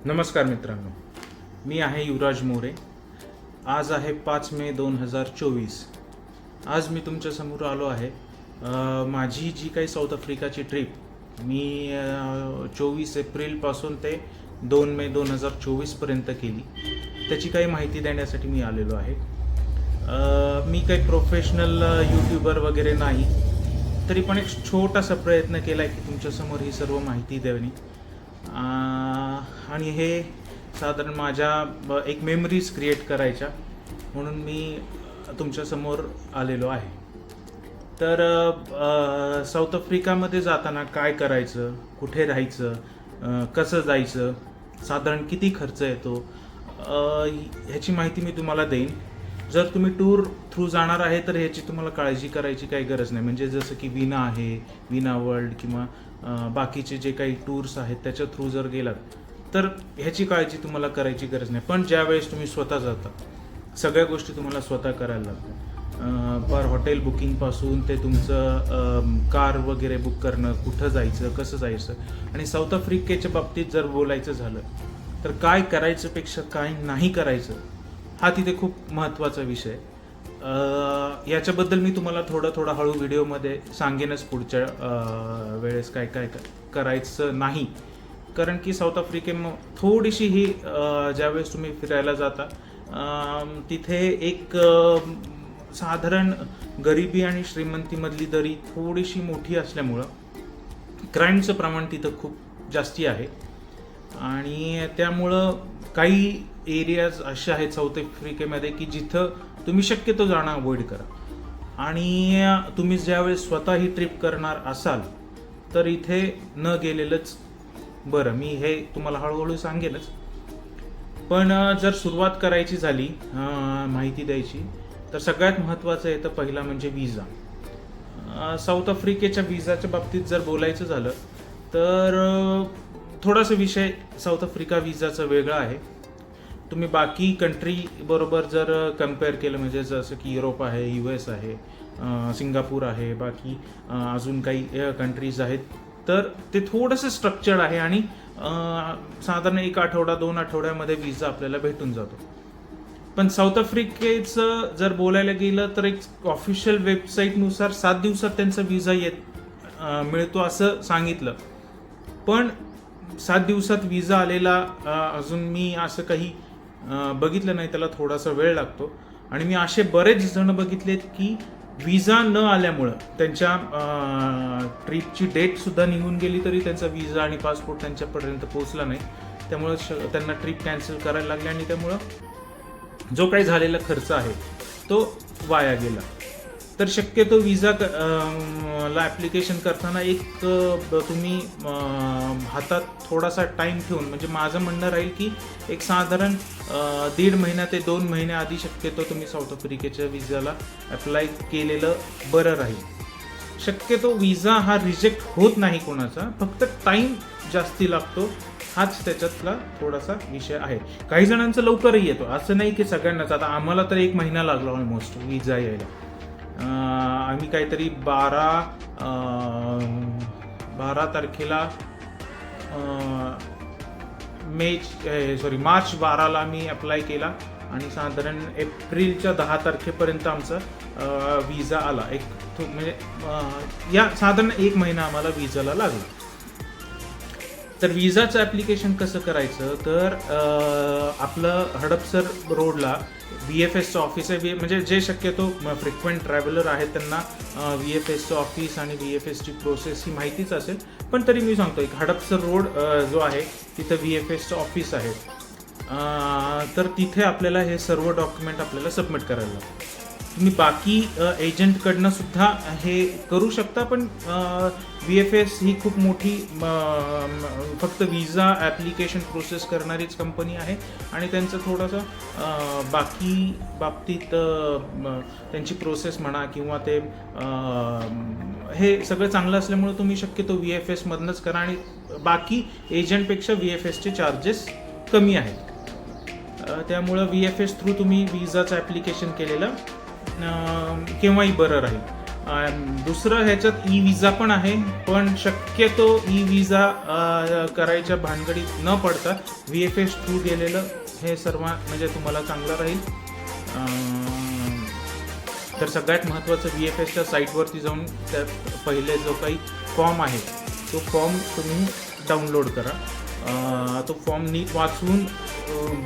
नमस्कार मित्रांनो, मी आहे युवराज मोरे. आज आहे 5 मे 2024. आज मी तुमच्यासमोर आलो आहे. माझी जी काही साऊथ आफ्रिकाची ट्रिप मी 24 एप्रिलपासून ते 2 मे 2024पर्यंत केली, त्याची काही माहिती देण्यासाठी मी आलेलो आहे. मी काही प्रोफेशनल यूट्यूबर वगैरे नाही, तरी पण एक छोटासा प्रयत्न केला आहे की तुमच्यासमोर ही सर्व माहिती द्यावी. आणि हे साधारण माझ्या एक मेमरीज क्रिएट करायच्या म्हणून मी तुमच्यासमोर आलेलो आहे. तर साऊथ आफ्रिकामध्ये जाताना काय करायचं, कुठे राहायचं, कसं जायचं, साधारण किती खर्च येतो, ह्याची माहिती मी तुम्हाला देईन. जर तुम्ही टूर थ्रू जाणार आहे तर ह्याची तुम्हाला काळजी करायची काही गरज नाही. म्हणजे जसं की विना आहे, विना वर्ल्ड किंवा बाकीचे जे काही टूर्स आहेत त्याच्या थ्रू जर गेलात तर ह्याची काळजी तुम्हाला करायची गरज नाही. पण ज्यावेळेस तुम्ही स्वतः जाता सगळ्या गोष्टी तुम्हाला स्वतः करायला लागतात. पर हॉटेल बुकिंगपासून ते तुमचं कार वगैरे बुक करणं, कुठं जायचं, कसं जायचं. आणि साऊथ आफ्रिकेच्या बाबतीत जर बोलायचं झालं तर काय करायचं पेक्षा काय नाही करायचं हा तिथे खूप महत्त्वाचा विषय. याच्याबद्दल मी तुम्हाला थोडं हळू व्हिडिओमध्ये सांगेनच पुढच्या वेळेस काय काय करायचं नाही. कारण की साऊथ आफ्रिकेमध्ये थोडीशी ही ज्यावेळेस तुम्ही फिरायला जाता तिथे एक साधारण गरिबी आणि श्रीमंतीमधली दरी थोडीशी मोठी असल्यामुळं क्राईमचं प्रमाण तिथं खूप जास्ती आहे. आणि त्यामुळं काही एरियाज असे आहेत साऊथ आफ्रिकेमध्ये की जिथं तुम्ही शक्यतो जाणं अवॉइड करा. आणि तुम्ही ज्यावेळेस स्वतः ही ट्रिप करणार असाल तर इथे न गेलेलंच बरं. मी हे तुम्हाला हळूहळू सांगेनच. पण जर सुरुवात करायची झाली माहिती द्यायची तर सगळ्यात महत्त्वाचं येतं पहिला म्हणजे विजा. साऊथ आफ्रिकेच्या विजाच्या बाबतीत जर बोलायचं झालं तर थोडासा विषय साऊथ आफ्रिका विजाचा वेगळा आहे. तुम्ही बाकी कंट्री बरोबर जर कम्पेअर केलं म्हणजे जसं की युरोप आहे, US आहे, सिंगापूर आहे, बाकी अजून काही कंट्रीज आहेत तर ते थोडंसं स्ट्रक्चर्ड आहे आणि साधारण 1 आठवडा 2 आठवड्यामध्ये विजा आपल्याला भेटून जातो. पण साऊथ आफ्रिकेचं जर बोलायला गेलं तर एक ऑफिशियल वेबसाईटनुसार 7 दिवसात त्यांचा विजा मिळतो असं सांगितलं. पण 7 दिवसात विजा आलेला अजून मी असं काही बघितलं नाही. त्याला थोडासा वेळ लागतो. आणि मी असे बरेच जण बघितलेत की विजा न आल्यामुळं त्यांच्या ट्रिपची डेट सुद्धा निघून गेली तरी त्यांचा विजा आणि पासपोर्ट त्यांच्यापर्यंत पोहोचला नाही. त्यामुळं त्यांना ट्रिप कॅन्सल करायला लागली आणि त्यामुळं जो काही झालेला खर्च आहे तो वाया गेला. तर शक्यतो विजा ला ॲप्लिकेशन करताना एक तुम्ही हातात थोडासा टाईम ठेवून, म्हणजे माझं म्हणणं राहील की एक साधारण 1.5 महिना ते 2 महिन्याआधी शक्यतो तुम्ही साऊथ आफ्रिकेच्या विजाला अप्लाय केलेलं बरं राहील. शक्यतो विजा हा रिजेक्ट होत नाही कोणाचा, फक्त टाईम जास्ती लागतो हाच त्याच्यातला थोडासा विषय आहे. काही जणांचं लवकरही येतो, असं नाही की सगळ्यांनाच. आता आम्हाला तर 1 महिना लागला ऑलमोस्ट विजा यायला. आम्ही काहीतरी 12 तारखेला मार्च 12ला आम्ही अप्लाय केला आणि साधारण एप्रिलच्या 10 तारखेपर्यंत आमचा विजा आला. म्हणजे या साधारण 1 महिना आम्हाला विजाला लागला. तर विजाचं ॲप्लिकेशन कसं करायचं तर आपलं हडपसर रोडला VFSचं ऑफिस आहे. म्हणजे जे शक्यतो फ्रिक्वेंट ट्रॅव्हलर आहेत त्यांना VFSचं ऑफिस आणि VFSची प्रोसेस ही माहितीच असेल. पण तरी मी सांगतो, एक हडपसर रोड जो आहे तिथं VFSचं ऑफिस आहे. तर तिथे आपल्याला हे सर्व डॉक्युमेंट आपल्याला सबमिट करायला लागतं. तुम्ही बाकी एजंटकडनं सुद्धा हे करू शकता. पण VFS ही खूप मोठी फक्त विजा ॲप्लिकेशन प्रोसेस करणारीच कंपनी आहे आणि त्यांचं थोडंसं बाकी बाबतीत त्यांची प्रोसेस म्हणा किंवा ते हे सगळं चांगलं असल्यामुळे तुम्ही शक्यतो VFS मधनंच करा. आणि बाकी एजंटपेक्षा VFSचे चार्जेस कमी आहेत. त्यामुळं VFS थ्रू तुम्ही विजाचं ॲप्लिकेशन केलेलं केव्हाही बरं राहील. दुसरं ह्याच्यात ई विजा पण आहे, पण शक्यतो ई विजा करायच्या भानगडीत न पडता VFS थ्रू गेलेलं हे सर्व म्हणजे तुम्हाला चांगलं राहील. तर सगळ्यात महत्त्वाचं VFSच्या साईटवरती जाऊन त्यात पहिले जो काही फॉर्म आहे तो फॉर्म तुम्ही डाउनलोड करा. तो फॉर्म नीट वाचून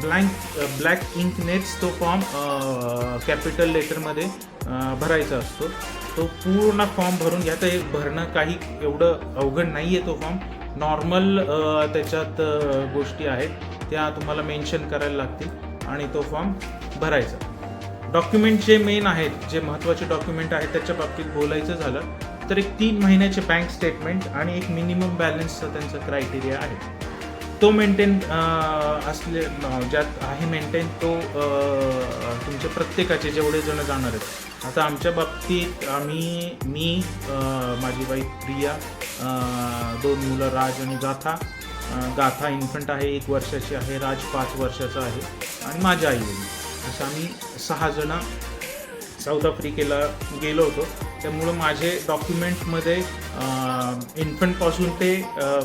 ब्लॅक इंकनेच तो फॉर्म कॅपिटल लेटरमध्ये भरायचा असतो. तो पूर्ण फॉर्म भरून घ्या. तर भरणं काही एवढं अवघड नाही आहे. तो फॉर्म नॉर्मल त्याच्यात गोष्टी आहेत त्या तुम्हाला मेन्शन करायला लागतील आणि तो फॉर्म भरायचा. डॉक्युमेंट जे मेन आहेत, जे महत्त्वाचे डॉक्युमेंट आहेत त्याच्या बाबतीत बोलायचं झालं तर एक 3 महिन्याचे बँक स्टेटमेंट आणि एक मिनिमम बॅलन्सचा त्यांचा क्रायटेरिया आहे. तो मेंटेन असले ज्यात आहे मेंटेन तो तुमच्या प्रत्येकाचे जेवढे जण जाणार आहेत. आता आमच्या बाबतीत मी माझी वाईफ प्रिया, 2 मुलं राज आणि गाथा. गाथा इन्फंट आहे, 1 वर्षाची आहे, राज 5 वर्षाचा आहे आणि माझ्या आई वडील, असं आम्ही 6 जण साऊथ आफ्रिकेला गेलो होतो. त्यामुळं माझे डॉक्युमेंटमध्ये इन्फंटपासून ते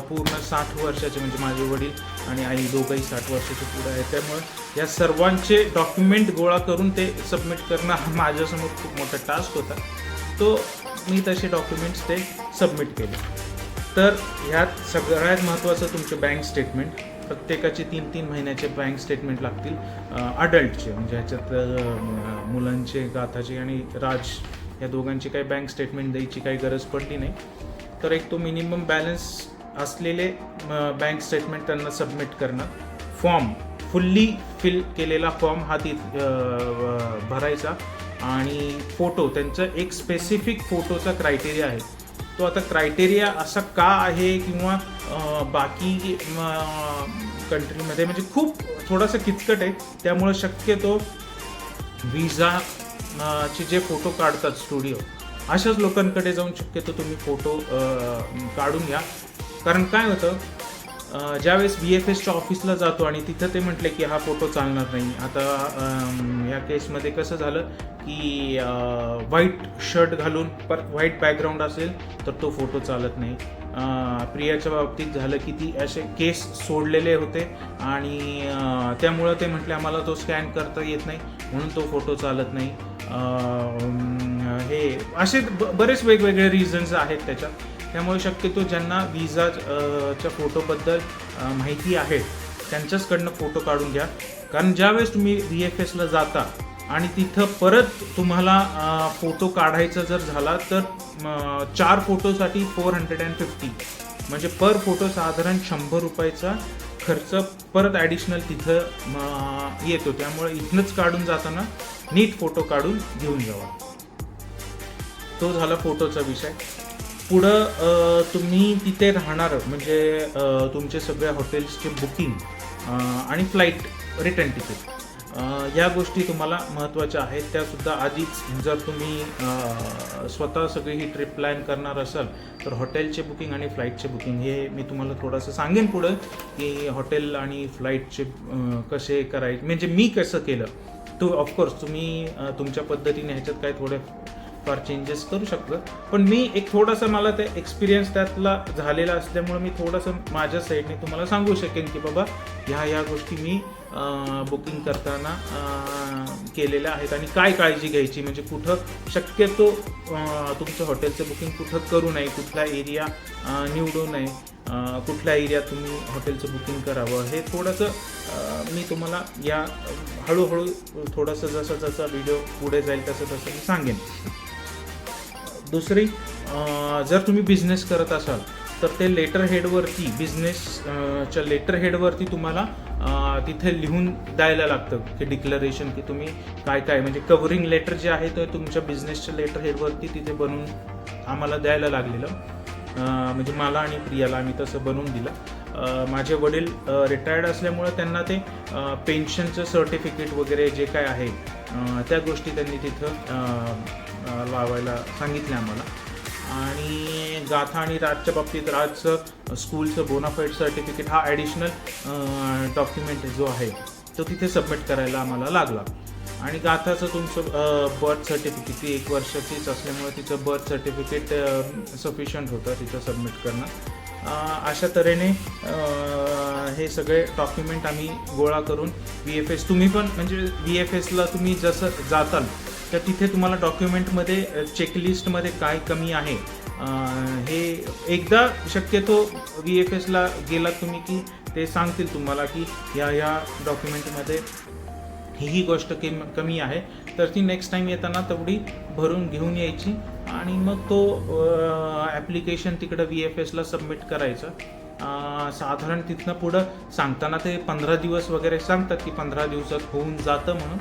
पूर्ण 60 वर्षाचे म्हणजे माझे वडील आणि आई दोघंही 60 वर्षाचे पुढे आहेत. त्यामुळे या सर्वांचे डॉक्युमेंट गोळा करून ते सबमिट करणं हा माझ्यासमोर खूप मोठा टास्क होता. तो मी तसे डॉक्युमेंट्स ते सबमिट केले. तर ह्यात सगळ्यात महत्त्वाचं तुमचे बँक स्टेटमेंट. प्रत्येकाचे 3-3 महिन्याचे बँक स्टेटमेंट लागतील अडल्टचे, म्हणजे ह्याच्यात मुलांचे गाथाचे आणि राज या दोघांची काही बँक स्टेटमेंट द्यायची काही गरज पडली नाही. तर एक तो मिनिमम बॅलन्स असलेले बँक स्टेटमेंट त्यांना सबमिट करणं. फॉर्म फुल्ली फिल केलेला फॉर्म हा भरायचा आणि फोटो, त्यांचा एक स्पेसिफिक फोटोचा क्रायटेरिया आहे. तो आता क्रायटेरिया असा का आहे किंवा बाकी कंट्रीमध्ये म्हणजे खूप थोडासा किचकट आहे. त्यामुळं शक्यतो विजा चे जे फोटो काढतात स्टुडिओ अशाच लोकांकडे जाऊन शक्यतो तुम्ही फोटो काढून घ्या. कारण काय होतं, ज्यावेळेस VFSच्या ऑफिसला जातो आणि तिथं ते म्हटले की हा फोटो चालणार नाही. आता या केसमध्ये कसं झालं की व्हाईट शर्ट घालून परत व्हाईट बॅकग्राऊंड असेल तर तो फोटो चालत नाही. प्रियाच्या बाबतीत झालं की ती असे केस सोडलेले होते आणि त्यामुळं ते म्हटले आम्हाला तो स्कॅन करता येत नाही म्हणून तो फोटो चालत नाही. हे असे बरेच वेगवेगळे रिझन्स आहेत त्याच्यात. त्यामुळे शक्यतो ज्यांना विजाच्या फोटोबद्दल माहिती आहे त्यांच्याचकडनं फोटो काढून घ्या. कारण ज्यावेळेस तुम्ही VFSला जाता आणि तिथं परत तुम्हाला फोटो काढायचा जर झाला तर 4 फोटोसाठी 450 म्हणजे पर फोटो साधारण 100 रुपयाचा खर्च परत ॲडिशनल तिथं येतो. त्यामुळे इथनंच काढून जाताना नीट फोटो काढून घेऊन जावा. तो झाला फोटोचा विषय. पुढं तुम्ही तिथे राहणार म्हणजे तुमचे सगळ्या हॉटेल्सचे बुकिंग आणि फ्लाईट रिटर्न तिकीट या गोष्टी तुम्हाला महत्त्वाच्या आहेत. त्यासुद्धा आधीच जर तुम्ही स्वतः सगळी ही ट्रिप प्लॅन करणार असाल तर हॉटेलचे बुकिंग आणि फ्लाईटचे बुकिंग हे मी तुम्हाला थोडंसं सांगेन पुढं की हॉटेल आणि फ्लाईटचे कसे करायचे, म्हणजे मी कसं केलं. तो ऑफकोर्स तुम्ही तुमच्या पद्धतीने ह्याच्यात काय थोडे फार चेंजेस करू शकतो. पण मी एक थोडासा मला ते एक्सपिरियन्स त्यातला झालेला असल्यामुळे मी थोडंसं माझ्या साईडने तुम्हाला सांगू शकेन की बाबा ह्या गोष्टी मी बुकिंग करताना केलेल्या आहेत आणि काय काळजी घ्यायची, म्हणजे कुठं शक्यतो तुमचं हॉटेलचं बुकिंग कुठं करू नये, कुठला एरिया निवडू नये, कुठल्या एरियात तुम्ही हॉटेलचं बुकिंग करावं, हे थोडंसं मी तुम्हाला या हळूहळू थोडंसं जसा व्हिडिओ पुढे जाईल तसं मी सांगेन. दुसरी, जर तुम्ही बिझनेस करत असाल तर ते लेटर हेडवरती बिझनेसच्या लेटर हेडवरती तुम्हाला तिथे लिहून द्यायला लागतं की डिक्लरेशन की तुम्ही काय म्हणजे कव्हरिंग लेटर जे आहे ते तुमच्या बिझनेसच्या लेटर हेडवरती तिथे बनवून आम्हाला द्यायला लागलेलं. म्हणजे मला आणि प्रियाला आम्ही तसं बनवून दिलं. माझे वडील रिटायर्ड असल्यामुळे त्यांना ते पेन्शनचं सर्टिफिकेट वगैरे जे काय आहे त्या गोष्टी त्यांनी तिथं लावायला सांगितल्या आम्हाला. आणि गाथा आणि राजच्या बाबतीत राजचं स्कूलचं बोनाफाईड सर्टिफिकेट हा ॲडिशनल डॉक्युमेंट जो आहे तो तिथे सबमिट करायला आम्हाला लागला. आणि गाथाचं तुमचं बर्थ सर्टिफिकेट, ती 1 वर्षाचीच असल्यामुळे तिचं बर्थ सर्टिफिकेट सफिशियंट होतं तिचं सबमिट करणं. अशा तऱ्हेने हे सगळे डॉक्युमेंट आम्ही गोळा करून VFS, तुम्ही पण म्हणजे VFSला तुम्ही जसं जाताल तर तिथे तुम्हाला डॉक्युमेंटमध्ये चेकलिस्टमध्ये काय कमी आहे हे एकदा शक्यतो VFSला गेलात तुम्ही की ते सांगतील तुम्हाला की या डॉक्युमेंटमध्ये ही गोष्ट कमी आहे, तर ती नेक्स्ट टाईम येताना तेवढी भरून घेऊन यायची आणि मग तो ॲप्लिकेशन तिकडं VFSला सबमिट करायचा. साधारण तिथनं पुढं सांगताना ते 15 दिवस वगैरे सांगतात की 15 दिवसात होऊन जातं म्हणून,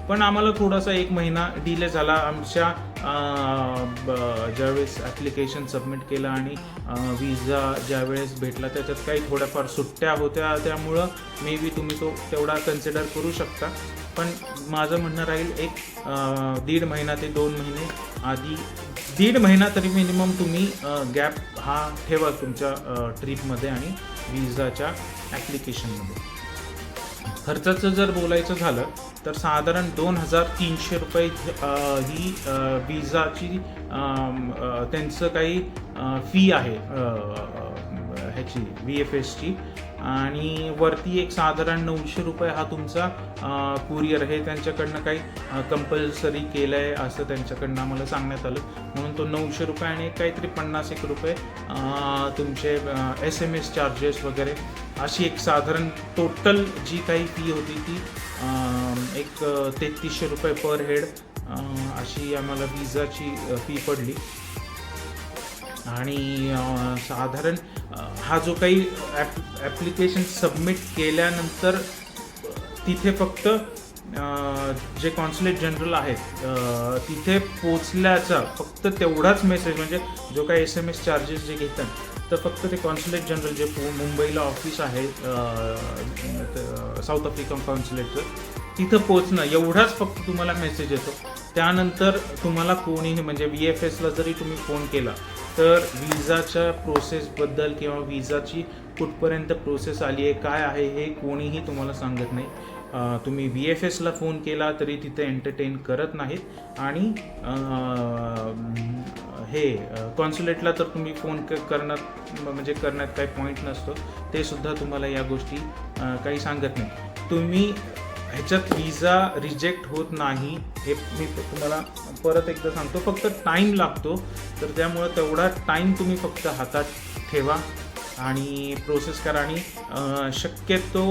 पण आम्हाला थोडासा 1 महिना डिले झाला. आमच्या ज्यावेळेस ॲप्लिकेशन सबमिट केलं आणि विजा ज्यावेळेस भेटला त्याच्यात काही थोड्याफार सुट्ट्या होत्या, त्यामुळं मे बी तुम्ही तो तेवढा कन्सिडर करू शकता. पण माझं म्हणणं राहील 1.5 महिना ते 2 महिने आधी, 1.5 महिना तरी मिनिमम तुम्ही गॅप हा ठेवा तुमच्या ट्रिपमध्ये आणि विजाच्या ॲप्लिकेशनमध्ये. खर्चाचं जर बोलायचं झालं तर साधारण 2,300 रुपये ही विजाची त्यांचं काही फी आहे ह्याची VFSची, आणि वरती एक साधारण 900 रुपये हा तुमचा कुरिअर हे त्यांच्याकडनं काही कंपल्सरी केलं आहे असं त्यांच्याकडनं आम्हाला सांगण्यात आलं, म्हणून तो 900 रुपये आणि काहीतरी 50 रुपये तुमचे SMS चार्जेस वगैरे अशी एक साधारण टोटल जी काही फी होती ती एक 3300 रुपये पर हेड अशी आम्हाला विजाची फी पडली. आणि साधारण हा जो काही ॲप्लिकेशन सबमिट केल्यानंतर तिथे फक्त जे कॉन्सुलेट जनरल आहेत तिथे पोचल्याचा फक्त तेवढाच मेसेज, म्हणजे जो काही SMS चार्जेस जे घेतात तर फक्त ते कॉन्सुलेट जनरल जे मुंबईला ऑफिस आहे साऊथ आफ्रिकन कॉन्सुलेटचं तिथं पोचणं एवढाच फक्त तुम्हाला मेसेज येतो. त्यानंतर तुम्हाला कोणीही म्हणजे VFSला जरी तुम्ही फोन केला तर विजाच्या प्रोसेसबद्दल किंवा विजाची कुठपर्यंत प्रोसेस आली आहे काय आहे हे कोणीही तुम्हाला सांगत नाही. तुम्ही VFSला फोन केला तरी तिथे एंटरटेन करत नाहीत, आणि हे कॉन्सुलेटला तर तुम्ही फोन करण्यात काही पॉईंट नसतो, ते सुद्धा तुम्हाला या गोष्टी काही सांगत नाही. तुम्ही ह्याच्यात विजा रिजेक्ट होत नाही हे मी तुम्हाला परत एकदा सांगतो, फक्त टाईम लागतो, तर त्यामुळं तेवढा टाईम तुम्ही फक्त हातात ठेवा आणि प्रोसेस करा. आणि शक्यतो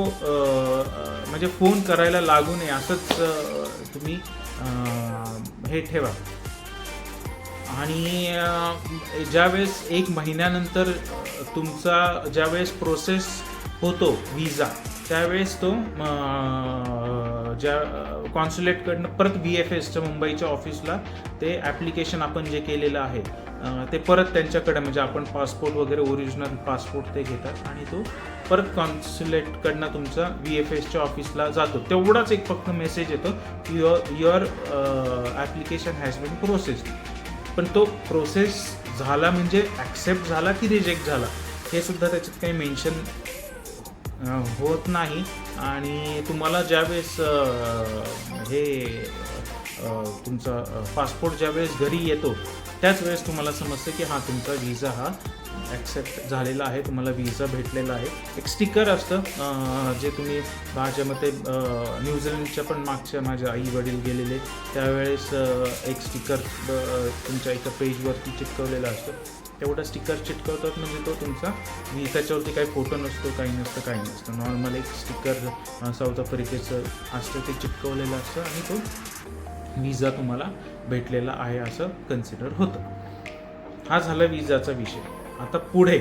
म्हणजे फोन करायला लागू नये असंच तुम्ही हे ठेवा. आणि ज्यावेळेस 1 महिन्यानंतर तुमचा ज्यावेळेस प्रोसेस होतो विजा त्यावेळेस तो ज्या कॉन्सुलेटकडनं परत VFSच्या मुंबईच्या ऑफिसला ते ॲप्लिकेशन आपण जे केलेलं आहे ते परत त्यांच्याकडे, म्हणजे आपण पासपोर्ट वगैरे ओरिजिनल पासपोर्ट ते घेतात आणि तो परत कॉन्सुलेटकडनं तुमचा VFSच्या ऑफिसला जातो. तेवढाच एक फक्त मेसेज येतो की your application has been processed. पण तो प्रोसेस झाला म्हणजे ॲक्सेप्ट झाला की रिजेक्ट झाला हे सुद्धा त्याच्यात काही मेन्शन होत नाही. आणि तुम्हाला ज्यावेळेस हे तुमचा पासपोर्ट ज्यावेळेस घरी येतो त्याच वेळेस तुम्हाला समजतं की हां तुमचा विजा हा ॲक्सेप्ट झालेला आहे, तुम्हाला विजा भेटलेला आहे. एक स्टिकर असतं जे तुम्ही माझ्या मते न्यूझीलंडच्या पण मागच्या माझ्या आई वडील गेलेले त्यावेळेस एक स्टिकर तुमच्या एका पेजवरती चिटकवलेलं असतं. तेवढा स्टिकर चिटकवतात म्हणजे तो तुमचा त्याच्यावरती काही फोटो नसतो, काही नसतं. नॉर्मल एक स्टिकर साऊथ आफ्रिकेचं असतं ते चिटकवलेलं असतं आणि तो विजा तुम्हाला भेटलेला आहे असं कन्सिडर होतं. हा झाला विजाचा विषय. आता पुढे